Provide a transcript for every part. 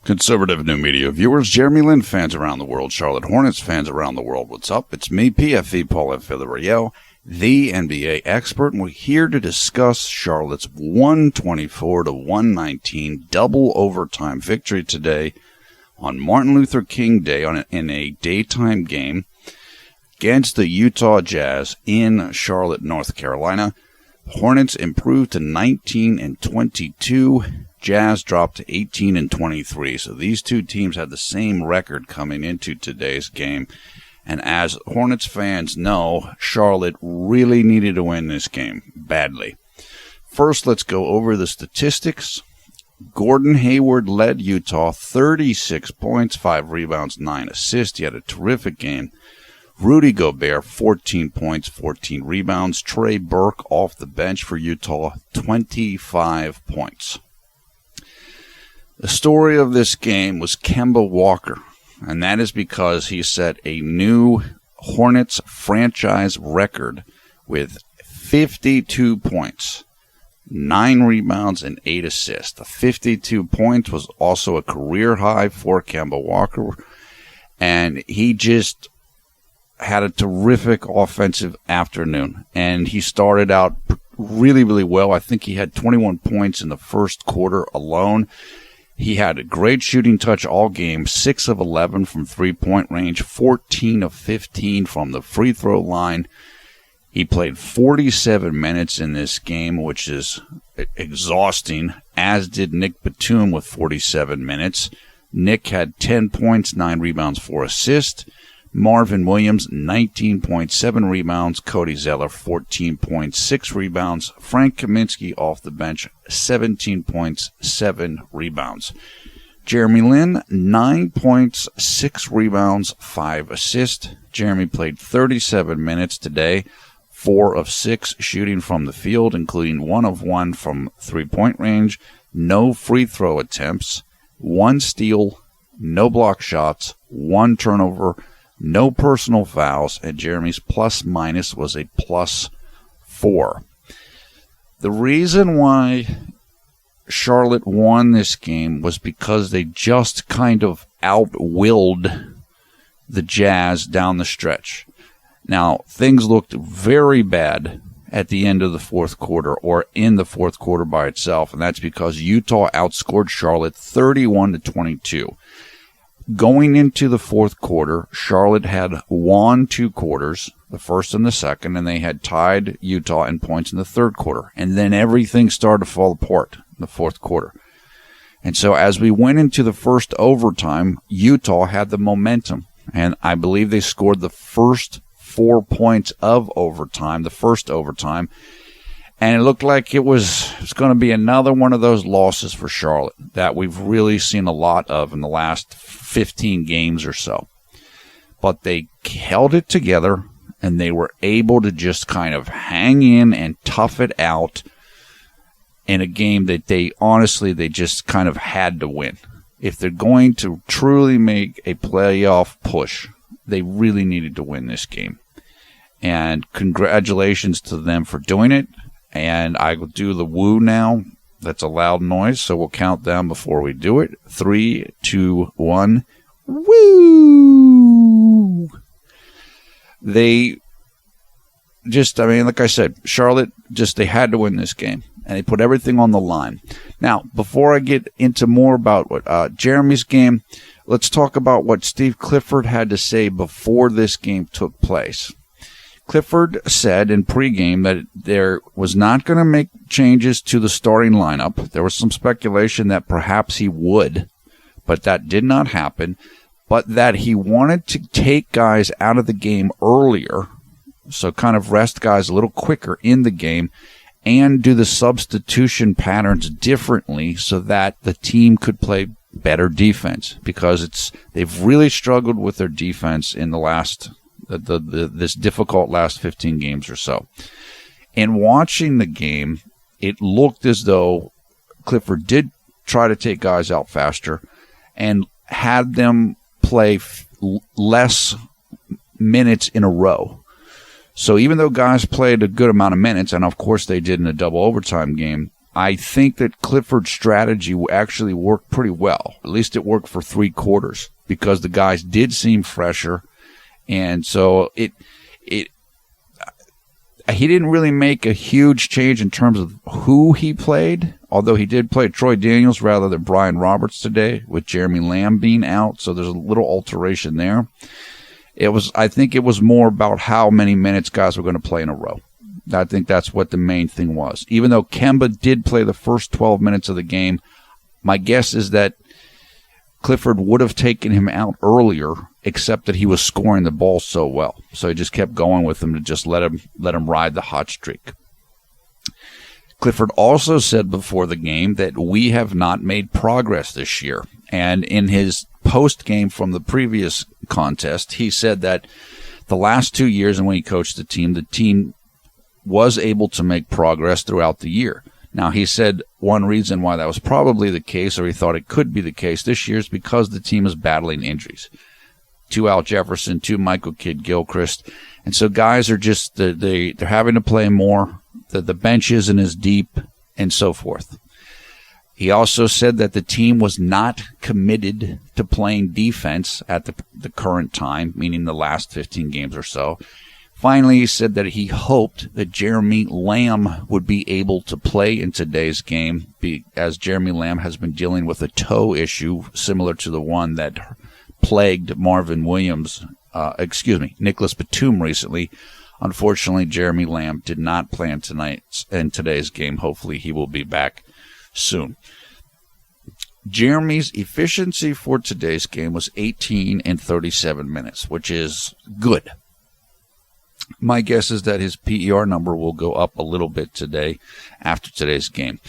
Conservative new media viewers, JLin fans around the world, Charlotte Hornets fans around the world, what's up? It's me, PFE Paul F. Villarreal, the NBA expert, and we're here to discuss Charlotte's 124-119 double overtime victory today on Martin Luther King Day in a daytime game against the Utah Jazz in Charlotte, North Carolina. Hornets improved to 19-22. Jazz dropped to 18-23. So these two teams had the same record coming into today's game. And as Hornets fans know, Charlotte really needed to win this game badly. First, let's go over the statistics. Gordon Hayward led Utah 36 points, 5 rebounds, 9 assists. He had a terrific game. Rudy Gobert, 14 points, 14 rebounds. Trey Burke off the bench for Utah, 25 points. The story of this game was Kemba Walker, and that is because he set a new Hornets franchise record with 52 points, 9 rebounds, and 8 assists. The 52 points was also a career high for Kemba Walker, and he just had a terrific offensive afternoon, and he started out really, really well. I think he had 21 points in the first quarter alone. He had a great shooting touch all game, 6 of 11 from three-point range, 14 of 15 from the free throw line. He played 47 minutes in this game, which is exhausting, as did Nick Batum with 47 minutes. Nick had 10 points, 9 rebounds, 4 assists. Marvin Williams, 19.7 rebounds. Cody Zeller, 14.6 rebounds. Frank Kaminsky off the bench, 17 points, 7 rebounds. JLin, 9 points, 6 rebounds, 5 assists. Jeremy played 37 minutes today, 4 of 6 shooting from the field, including 1 of 1 from three-point range. No free throw attempts, 1 steal, no block shots, 1 turnover, no personal fouls, and Jeremy's plus-minus was a +4. The reason why Charlotte won this game was because they just kind of out-willed the Jazz down the stretch. Now, things looked very bad at the end of the fourth quarter, or in the fourth quarter by itself, and that's because Utah outscored Charlotte 31-22. Going into the fourth quarter, Charlotte had won 2 quarters, the first and the second, and they had tied Utah in points in the third quarter. And then everything started to fall apart in the fourth quarter. And so as we went into the first overtime, Utah had the momentum. And I believe they scored the first 4 points of overtime, the first overtime. And it looked like it was going to be another one of those losses for Charlotte that we've really seen a lot of in the last 15 games or so. But they held it together, and they were able to just kind of hang in and tough it out in a game that they just kind of had to win. If they're going to truly make a playoff push, they really needed to win this game. And congratulations to them for doing it. And I will do the woo now. That's a loud noise, so we'll count down before we do it. 3, 2, 1. Woo! They just, like I said, Charlotte, they had to win this game. And they put everything on the line. Now, before I get into more about what Jeremy's game, let's talk about what Steve Clifford had to say before this game took place. Clifford said in pregame that there was not going to make changes to the starting lineup. There was some speculation that perhaps he would, but that did not happen. But that he wanted to take guys out of the game earlier, so kind of rest guys a little quicker in the game, and do the substitution patterns differently so that the team could play better defense, because they've really struggled with their defense in the last this difficult last 15 games or so. In watching the game, it looked as though Clifford did try to take guys out faster and had them play less minutes in a row. So even though guys played a good amount of minutes, and of course they did in a double overtime game, I think that Clifford's strategy actually worked pretty well. At least it worked for 3 quarters because the guys did seem fresher. And so he didn't really make a huge change in terms of who he played, although he did play Troy Daniels rather than Brian Roberts today with Jeremy Lamb being out. So there's a little alteration there. I think it was more about how many minutes guys were going to play in a row. I think that's what the main thing was. Even though Kemba did play the first 12 minutes of the game, my guess is that Clifford would have taken him out earlier, except that he was scoring the ball so well. So he just kept going with him to just let him ride the hot streak. Clifford also said before the game that we have not made progress this year. And in his post game from the previous contest, he said that the last 2 years and when he coached the team was able to make progress throughout the year. Now, he said one reason why that was probably the case, or he thought it could be the case this year, is because the team is battling injuries. 2 Al Jefferson, 2 Michael Kidd-Gilchrist. And so guys are just, they're having to play more. The bench isn't as deep, and so forth. He also said that the team was not committed to playing defense at the current time, meaning the last 15 games or so. Finally, he said that he hoped that Jeremy Lamb would be able to play in today's game, as Jeremy Lamb has been dealing with a toe issue similar to the one that plagued Nicholas Batum recently. Unfortunately, Jeremy Lamb did not play in today's game. Hopefully, he will be back soon. Jeremy's efficiency for today's game was 18 and 37 minutes, which is good. My guess is that his PER number will go up a little bit today after today's game.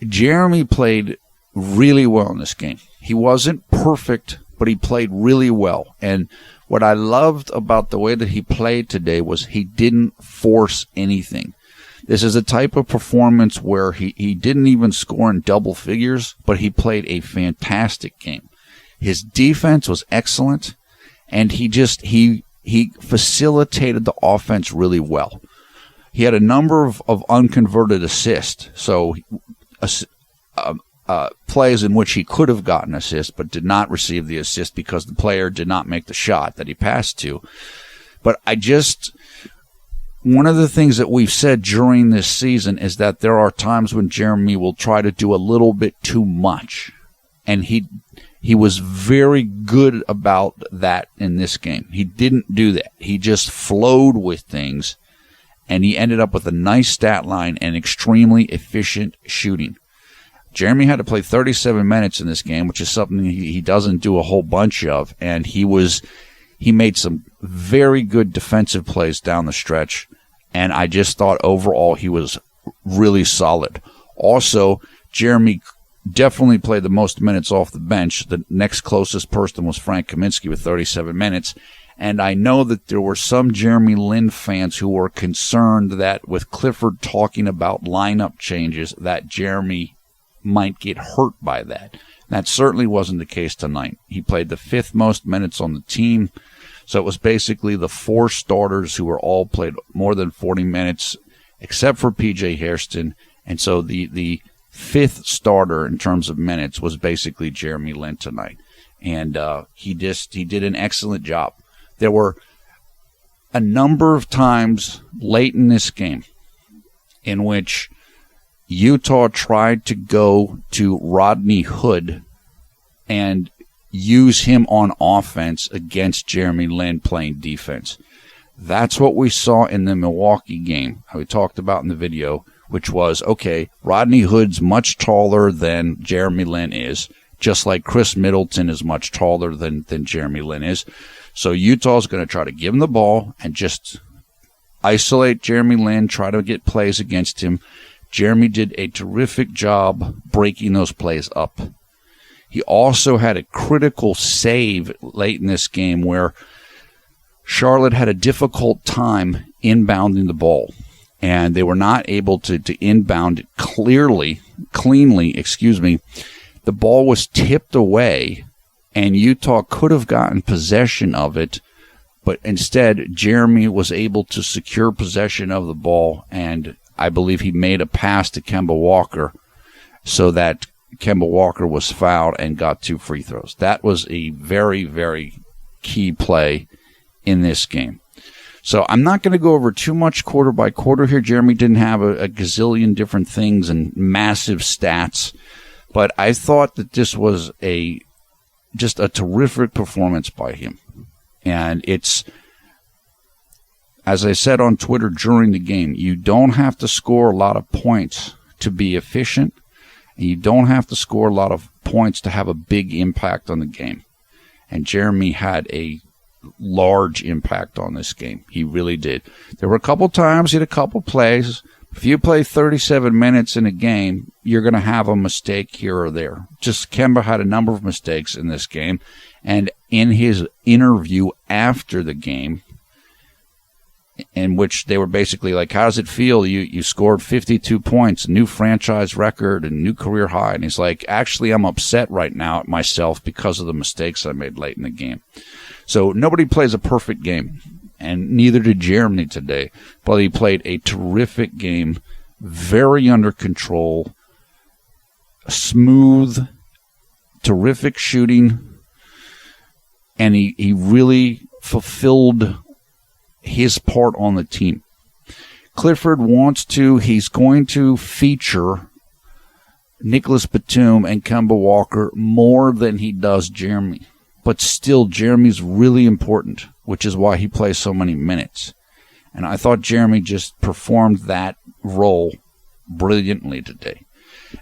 Jeremy played really well in this game. He wasn't perfect, but he played really well. And what I loved about the way that he played today was he didn't force anything. This is a type of performance where he didn't even score in double figures, but he played a fantastic game. His defense was excellent, and he facilitated the offense really well. He had a number of unconverted assists, so plays in which he could have gotten assists but did not receive the assist because the player did not make the shot that he passed to. But one of the things that we've said during this season is that there are times when Jeremy will try to do a little bit too much, and he was very good about that in this game. He didn't do that. He just flowed with things, and he ended up with a nice stat line and extremely efficient shooting. Jeremy had to play 37 minutes in this game, which is something he doesn't do a whole bunch of, and he made some very good defensive plays down the stretch, and I just thought overall he was really solid. Also, Jeremy definitely played the most minutes off the bench. The next closest person was Frank Kaminsky with 37 minutes. And I know that there were some JLin fans who were concerned that with Clifford talking about lineup changes, that Jeremy might get hurt by that. That certainly wasn't the case tonight. He played the 5th most minutes on the team. So it was basically the 4 starters who were all played more than 40 minutes, except for P.J. Hairston. And so the 5th starter in terms of minutes was basically JLin tonight. And he did an excellent job. There were a number of times late in this game in which Utah tried to go to Rodney Hood and use him on offense against JLin playing defense. That's what we saw in the Milwaukee game, we talked about in the video, which was, okay, Rodney Hood's much taller than JLin is, just like Chris Middleton is much taller than JLin is. So Utah's going to try to give him the ball and just isolate JLin, try to get plays against him. Jeremy did a terrific job breaking those plays up. He also had a critical save late in this game where Charlotte had a difficult time inbounding the ball, and they were not able to inbound it cleanly. The ball was tipped away, and Utah could have gotten possession of it, but instead Jeremy was able to secure possession of the ball and I believe he made a pass to Kemba Walker so that Kemba Walker was fouled and got 2 free throws. That was a very, very key play in this game. So I'm not going to go over too much quarter by quarter here. Jeremy didn't have a gazillion different things and massive stats, but I thought that this was just a terrific performance by him. And it's, as I said on Twitter during the game, you don't have to score a lot of points to be efficient, and you don't have to score a lot of points to have a big impact on the game. And Jeremy had a large impact on this game. He really did. There were a couple times he had a couple plays. If you play 37 minutes in a game, you're going to have a mistake here or there. Just Kemba had a number of mistakes in this game. And in his interview after the game, in which they were basically like, how does it feel? You scored 52 points, new franchise record and new career high. And he's like, actually, I'm upset right now at myself because of the mistakes I made late in the game. So nobody plays a perfect game, and neither did Jeremy today. But he played a terrific game, very under control, smooth, terrific shooting, and he really fulfilled his part on the team. Clifford he's going to feature Nicholas Batum and Kemba Walker more than he does Jeremy. But still, Jeremy's really important, which is why he plays so many minutes. And I thought Jeremy just performed that role brilliantly today.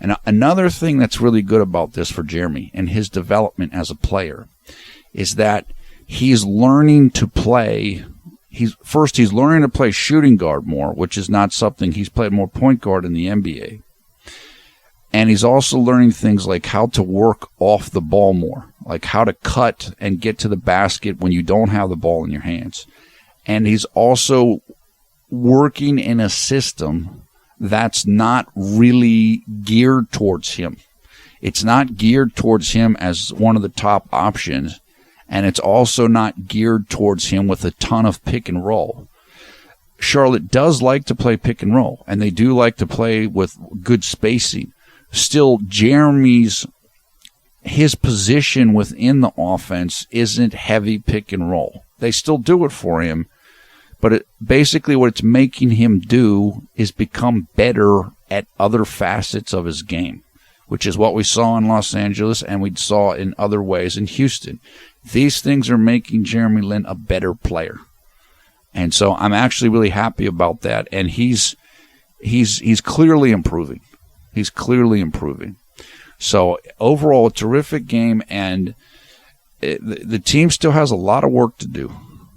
And another thing that's really good about this for Jeremy and his development as a player is that he's learning to play. He's learning to play shooting guard more, which is not something he's played more point guard in the NBA. And he's also learning things like how to work off the ball more, like how to cut and get to the basket when you don't have the ball in your hands. And he's also working in a system that's not really geared towards him. It's not geared towards him as one of the top options, and it's also not geared towards him with a ton of pick and roll. Charlotte does like to play pick and roll, and they do like to play with good spacing. Still, his position within the offense isn't heavy pick and roll. They still do it for him, but basically what it's making him do is become better at other facets of his game, which is what we saw in Los Angeles and we saw in other ways in Houston. These things are making JLin a better player. And so I'm actually really happy about that. And he's clearly improving. He's clearly improving. So overall, a terrific game, and the team still has a lot of work to do.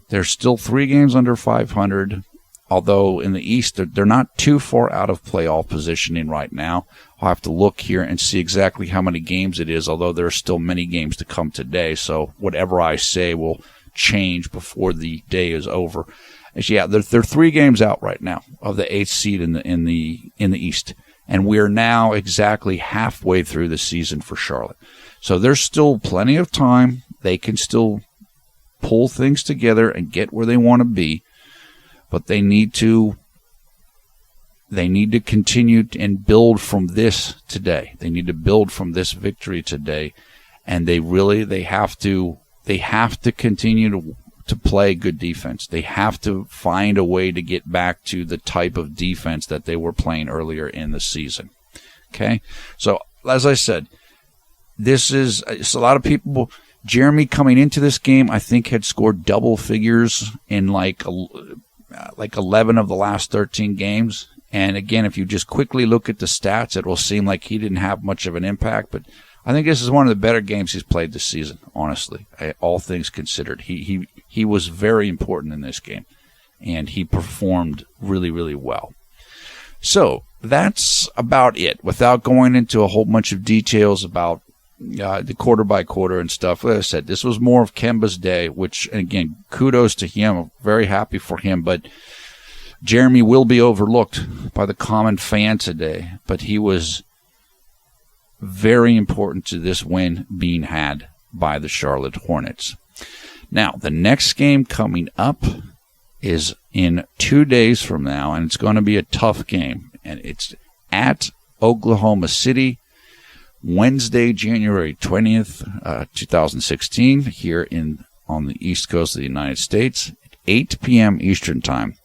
They're still 3 games under 500, although in the East, they're not too far out of playoff positioning right now. I'll have to look here and see exactly how many games it is, although there are still many games to come today, so whatever I say will change before the day is over. Actually, yeah, they're 3 games out right now of the 8th seed in the East. And we are now exactly halfway through the season for Charlotte. So there's still plenty of time. They can still pull things together and get where they want to be. But they need to continue and build from this today. They need to build from this victory today. And they have to continue to play good defense. They have to find a way to get back to the type of defense that they were playing earlier in the season. Okay? So, as I said, it's a lot of people. Jeremy coming into this game, I think, had scored double figures in like 11 of the last 13 games. And again, if you just quickly look at the stats, it will seem like he didn't have much of an impact, but I think this is one of the better games he's played this season, honestly, all things considered. He was very important in this game, and he performed really, really well. So that's about it, without going into a whole bunch of details about the quarter by quarter and stuff. Like I said, this was more of Kemba's day, which, again, kudos to him. I'm very happy for him, but Jeremy will be overlooked by the common fan today, but he was very important to this win being had by the Charlotte Hornets. Now, the next game coming up is in 2 days from now, and it's going to be a tough game. And it's at Oklahoma City, Wednesday, January 20th, 2016, here on the East Coast of the United States, at 8 p.m. Eastern Time.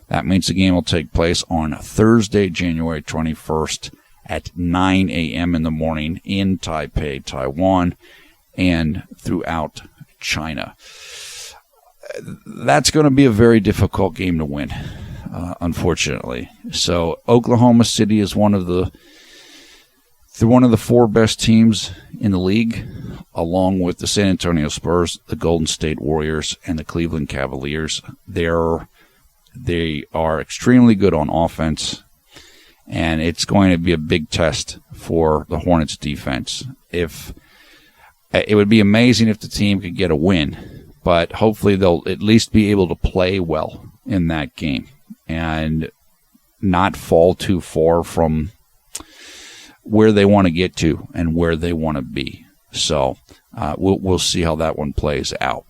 That means the game will take place on Thursday, January 21st at 9 a.m. in the morning in Taipei, Taiwan, and throughout China. That's going to be a very difficult game to win, unfortunately. So Oklahoma City is one of the 4 best teams in the league, along with the San Antonio Spurs, the Golden State Warriors, and the Cleveland Cavaliers. They are extremely good on offense, and it's going to be a big test for the Hornets defense. It would be amazing if the team could get a win, but hopefully they'll at least be able to play well in that game and not fall too far from where they want to get to and where they want to be. So we'll see how that one plays out.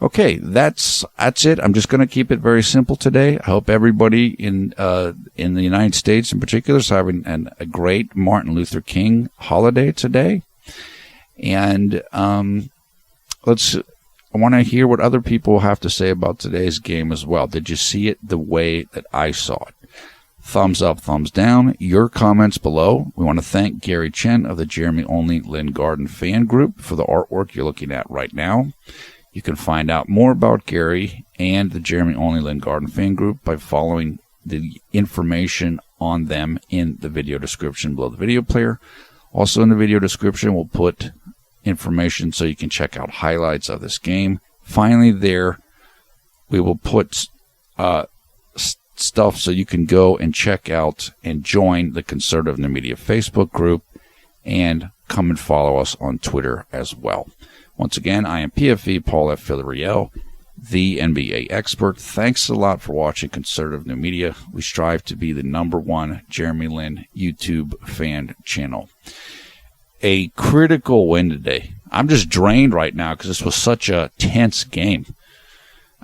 Okay, that's it. I'm just going to keep it very simple today. I hope everybody in the United States in particular is having a great Martin Luther King holiday today. And I want to hear what other people have to say about today's game as well. Did you see it the way that I saw it? Thumbs up, thumbs down, your comments below. We want to thank Gary Chen of the Jeremy Only Lynn Garden fan group for the artwork you're looking at right now. You can find out more about Gary and the Jeremy Only Lynn Garden fan group by following the information on them in the video description below the video player. Also in the video description, we'll put information so you can check out highlights of this game. Finally, there we will put stuff so you can go and check out and join the Conservative New Media Facebook group and come and follow us on Twitter as well. Once again, I am PFE Paul F. Villarreal, the NBA expert. Thanks a lot for watching Conservative New Media. We strive to be the #1 Jeremy Lin YouTube fan channel. A critical win today. I'm just drained right now because this was such a tense game.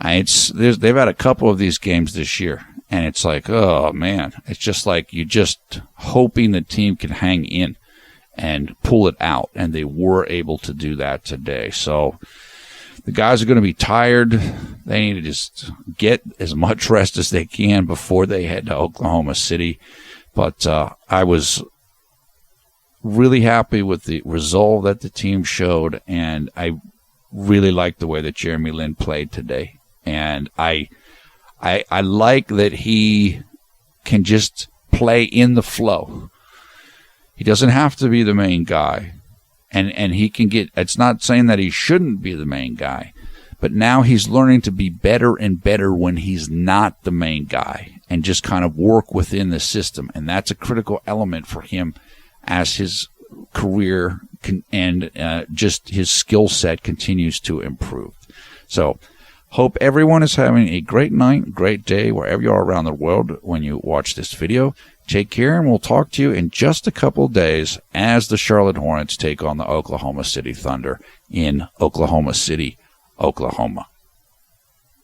They've had a couple of these games this year, and it's like, oh man, it's just like you just hoping the team can hang in and pull it out, and they were able to do that today. So the guys are going to be tired. They need to just get as much rest as they can before they head to Oklahoma City. But I was really happy with the resolve that the team showed, and I really liked the way that Jeremy Lin played today. And I like that he can just play in the flow. He doesn't have to be the main guy, and he can get, it's not saying that he shouldn't be the main guy, but now he's learning to be better and better when he's not the main guy and just kind of work within the system. And that's a critical element for him as his career and just his skill set continues to improve. So hope everyone is having a great night, great day, wherever you are around the world when you watch this video. Take care, and we'll talk to you in just a couple of days as the Charlotte Hornets take on the Oklahoma City Thunder in Oklahoma City, Oklahoma.